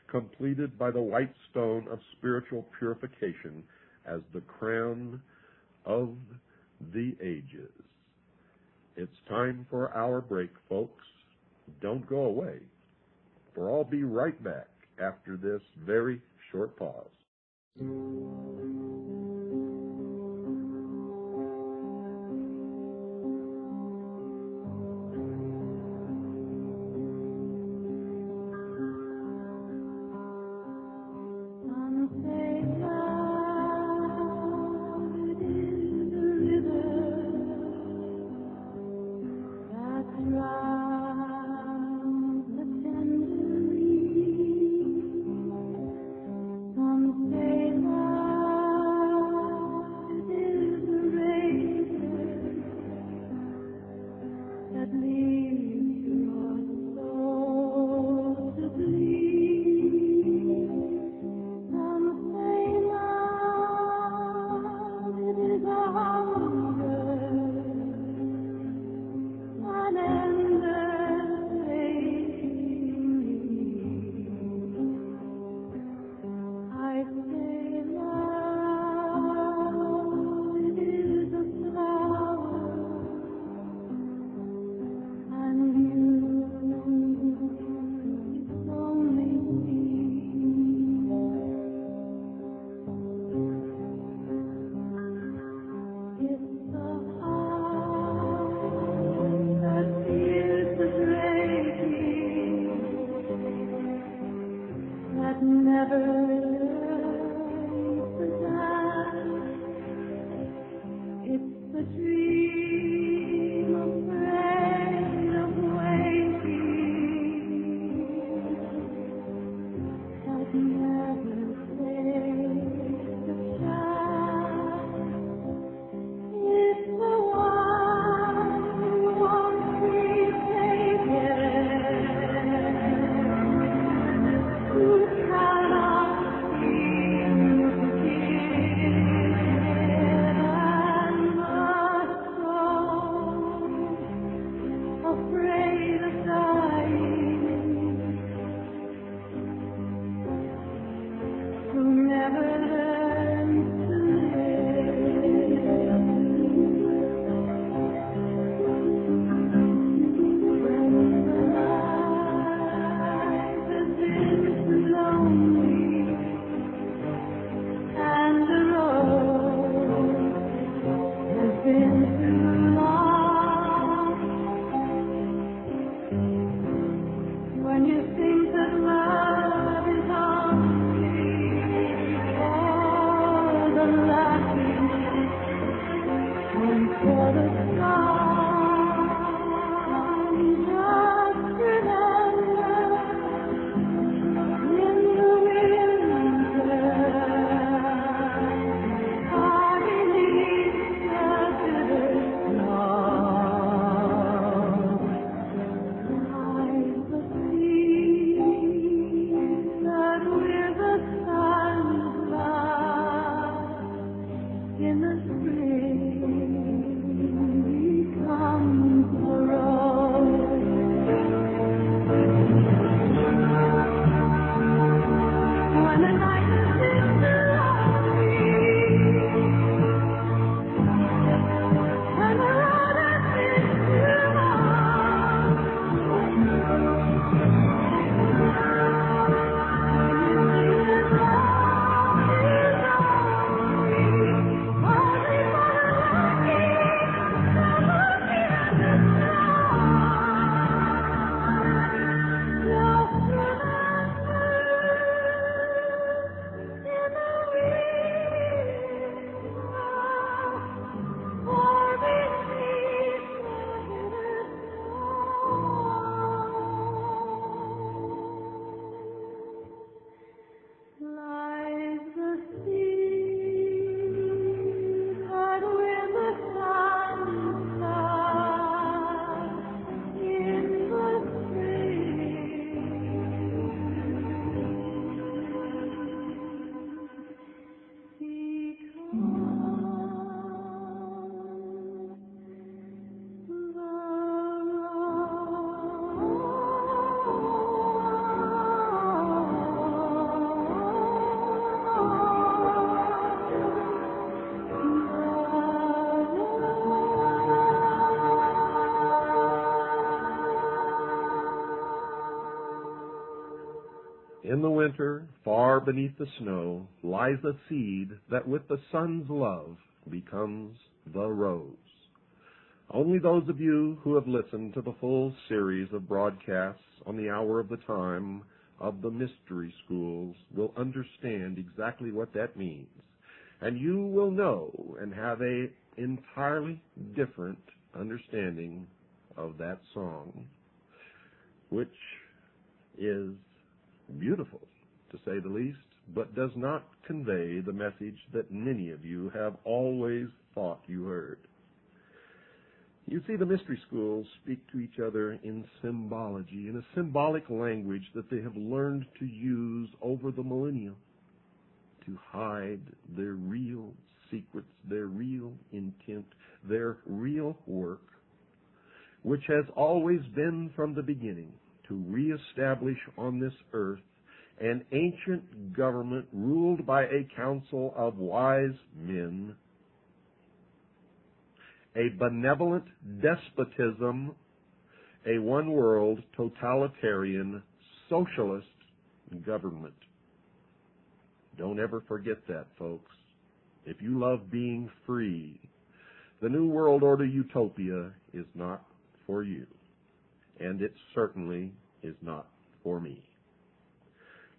completed by the white stone of spiritual purification as the crown of the ages. It's time for our break, folks. Don't go away, for I'll be right back after this very short pause. Who cannot In the winter, far beneath the snow, lies a seed that with the sun's love becomes the rose. Only those of you who have listened to the full series of broadcasts on the hour of the time of the mystery schools will understand exactly what that means. And you will know and have an entirely different understanding of that song, which is beautiful, to say the least, but does not convey the message that many of you have always thought you heard. You see, the mystery schools speak to each other in symbology, in a symbolic language that they have learned to use over the millennia to hide their real secrets, their real intent, their real work, which has always been from the beginning to reestablish on this earth an ancient government ruled by a council of wise men, a benevolent despotism, a one-world totalitarian socialist government. Don't ever forget that, folks. If you love being free, the New World Order utopia is not for you, and it certainly is not for me.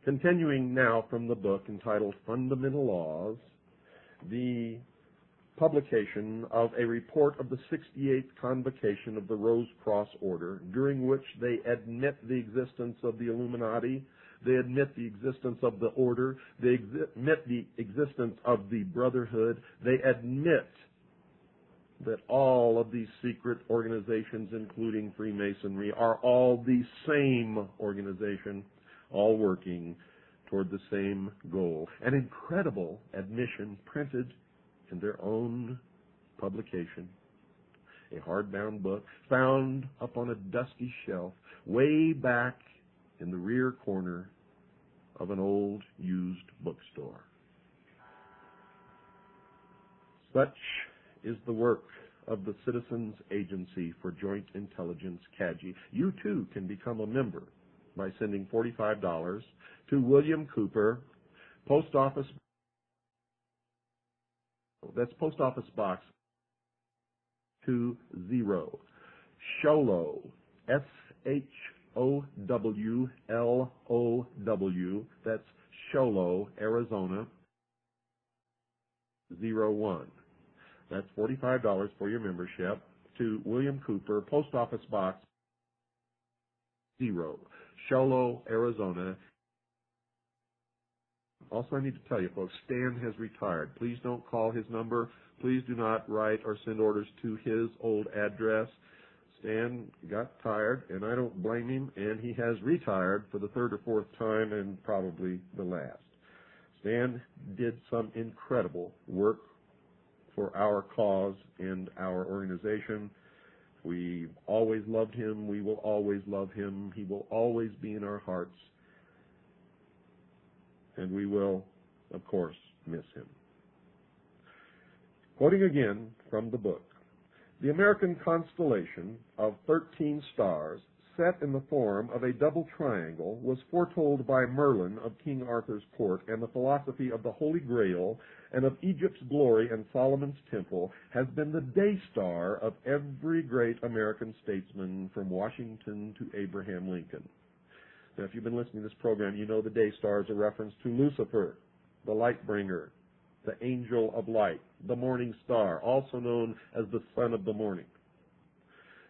Continuing now from the book entitled Fundamental Laws, the publication of a report of the 68th Convocation of the Rose Cross Order, during which they admit the existence of the Illuminati, they admit the existence of the Order, they admit the existence of the Brotherhood, they admit that all of these secret organizations, including Freemasonry, are all the same organization, all working toward the same goal. An incredible admission printed in their own publication, a hardbound book found up on a dusty shelf way back in the rear corner of an old used bookstore. Such is the work of the Citizens Agency for Joint Intelligence, CAJI. You too can become a member by sending $45 to William Cooper, Post Office. That's Post Office Box 20, Sholow, SHOWLOW. That's Sholow, Arizona 01. That's $45 for your membership to William Cooper, Post Office Box 0, Sholow, Arizona. Also, I need to tell you, folks, Stan has retired. Please don't call his number. Please do not write or send orders to his old address. Stan got tired, and I don't blame him, and he has retired for the third or fourth time and probably the last. Stan did some incredible work for our cause and our organization. We always loved him. We will always love him. He will always be in our hearts. And we will, of course, miss him. Quoting again from the book, the American constellation of 13 stars set in the form of a double triangle was foretold by Merlin of King Arthur's court, and the philosophy of the Holy Grail and of Egypt's glory and Solomon's temple has been the day star of every great American statesman from Washington to Abraham Lincoln. Now, if you've been listening to this program, you know the day star is a reference to Lucifer, the light bringer, the angel of light, the morning star, also known as the son of the morning.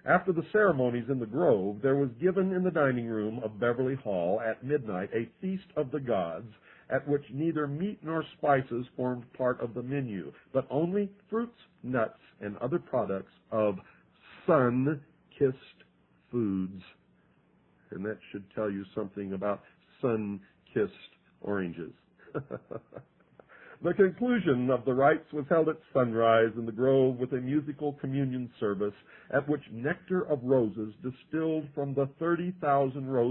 After the ceremonies in the grove, there was given in the dining room of Beverly Hall at midnight a feast of the gods, at which neither meat nor spices formed part of the menu, but only fruits, nuts, and other products of sun-kissed foods. And that should tell you something about sun-kissed oranges. The conclusion of the rites was held at sunrise in the grove with a musical communion service at which nectar of roses distilled from the 30,000 roses